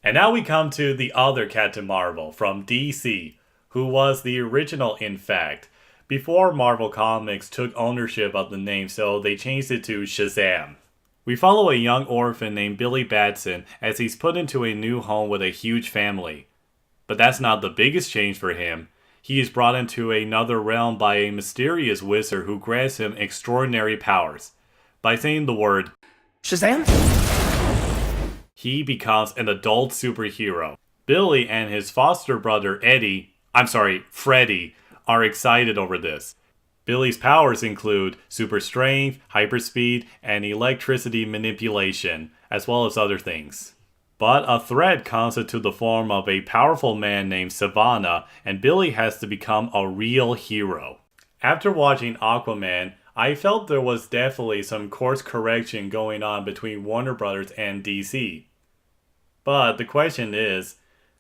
And now we come to the other Captain Marvel from DC, who was the original in fact, before Marvel Comics took ownership of the name, so they changed it to Shazam. We follow a young orphan named Billy Batson as he's put into a new home with a huge family. But that's not the biggest change for him. He is brought into another realm by a mysterious wizard who grants him extraordinary powers. By saying the word Shazam? he becomes an adult superhero. Billy and his foster brother Freddy, are excited over this. Billy's powers include super strength, hyperspeed, and electricity manipulation, as well as other things. But a threat comes into the form of a powerful man named Savannah, and Billy has to become a real hero. After watching Aquaman, I felt there was definitely some course correction going on between Warner Brothers and DC. But the question is,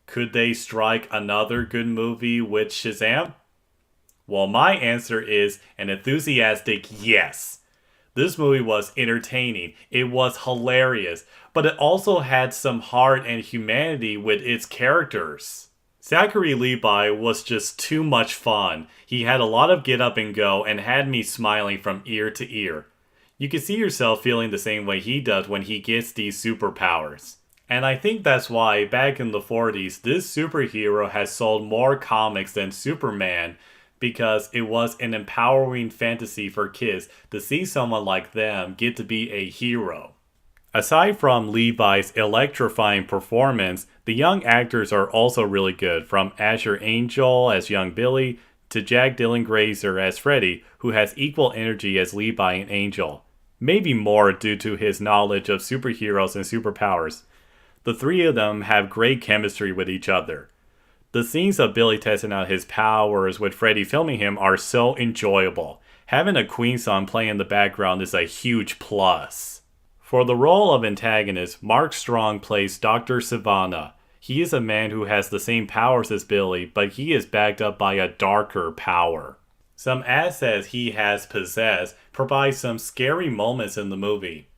could they strike another good movie with Shazam? Well, my answer is an enthusiastic yes. This movie was entertaining, it was hilarious, but it also had some heart and humanity with its characters. Zachary Levi was just too much fun. He had a lot of get up and go and had me smiling from ear to ear. You can see yourself feeling the same way he does when he gets these superpowers. And I think that's why back in the 40s, this superhero has sold more comics than Superman, because it was an empowering fantasy for kids to see someone like them get to be a hero. Aside from Levi's electrifying performance, the young actors are also really good, from Asher Angel as young Billy to Jack Dylan Grazer as Freddy, who has equal energy as Levi and Angel. Maybe more due to his knowledge of superheroes and superpowers. The three of them have great chemistry with each other. The scenes of Billy testing out his powers with Freddy filming him are so enjoyable. Having a Queen song playing in the background is a huge plus. For the role of antagonist, Mark Strong plays Dr. Savannah. He is a man who has the same powers as Billy, but he is backed up by a darker power. Some assets he has possessed provide some scary moments in the movie.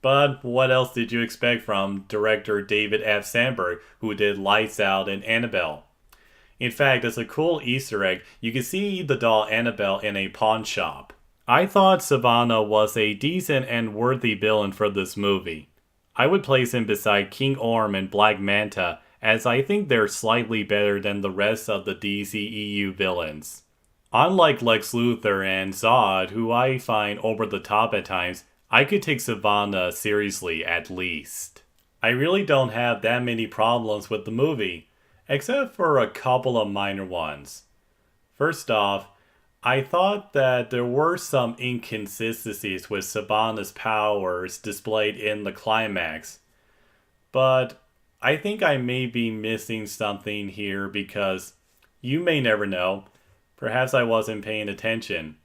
But what else did you expect from director David F. Sandberg, who did Lights Out and Annabelle? In fact, as a cool Easter egg, you can see the doll Annabelle in a pawn shop. I thought Savannah was a decent and worthy villain for this movie. I would place him beside King Orm and Black Manta, as I think they're slightly better than the rest of the DCEU villains. Unlike Lex Luthor and Zod, who I find over the top at times, I could take Savannah seriously at least. I really don't have that many problems with the movie, except for a couple of minor ones. First off, I thought that there were some inconsistencies with Savannah's powers displayed in the climax. But I think I may be missing something here because you may never know. Perhaps I wasn't paying attention.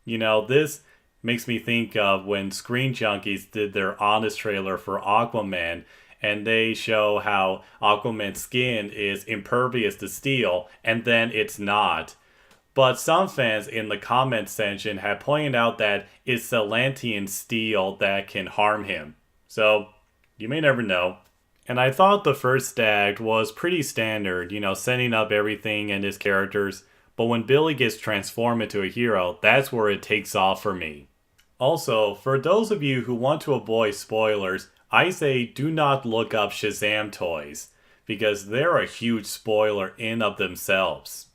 This makes me think of when Screen Junkies did their honest trailer for Aquaman, and they show how Aquaman's skin is impervious to steel, and then it's not. But some fans in the comment section have pointed out that it's Atlantean steel that can harm him. So, you may never know. And I thought the first act was pretty standard, setting up everything and his characters. But when Billy gets transformed into a hero, that's where it takes off for me. Also, for those of you who want to avoid spoilers, I say do not look up Shazam toys, because they're a huge spoiler in of themselves.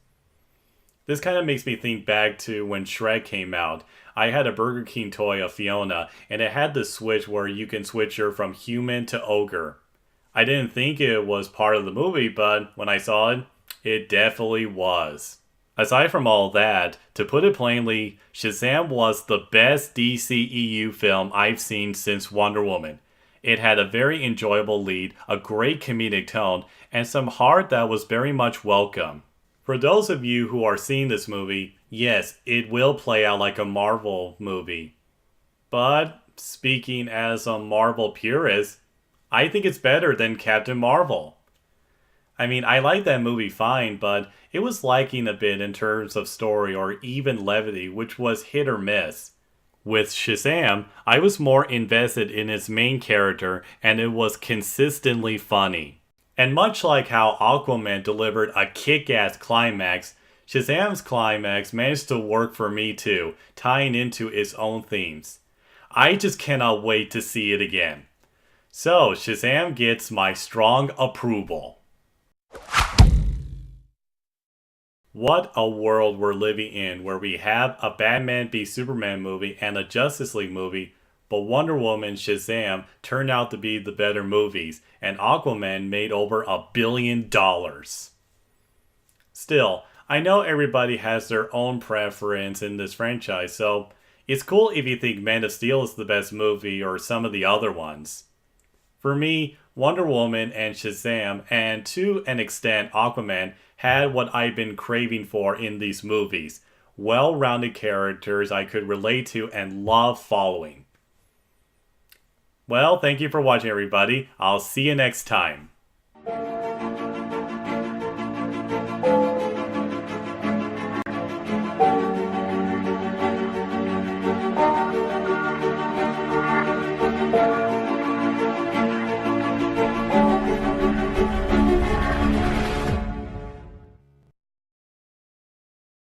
This kind of makes me think back to when Shrek came out. I had a Burger King toy of Fiona, and it had this switch where you can switch her from human to ogre. I didn't think it was part of the movie, but when I saw it, it definitely was. Aside from all that, to put it plainly, Shazam was the best DCEU film I've seen since Wonder Woman. It had a very enjoyable lead, a great comedic tone, and some heart that was very much welcome. For those of you who are seeing this movie, yes, it will play out like a Marvel movie. But, speaking as a Marvel purist, I think it's better than Captain Marvel. I mean, I like that movie fine, but it was lacking a bit in terms of story or even levity, which was hit or miss. With Shazam, I was more invested in its main character, and it was consistently funny. And much like how Aquaman delivered a kick-ass climax, Shazam's climax managed to work for me too, tying into its own themes. I just cannot wait to see it again. So, Shazam gets my strong approval. What a world we're living in where we have a Batman v Superman movie and a Justice League movie, but Wonder Woman and Shazam turned out to be the better movies, and Aquaman made over $1 billion. Still, I know everybody has their own preference in this franchise, so it's cool if you think Man of Steel is the best movie or some of the other ones. For me, Wonder Woman and Shazam, and to an extent Aquaman, had what I've been craving for in these movies. Well-rounded characters I could relate to and love following. Well, thank you for watching everybody. I'll see you next time.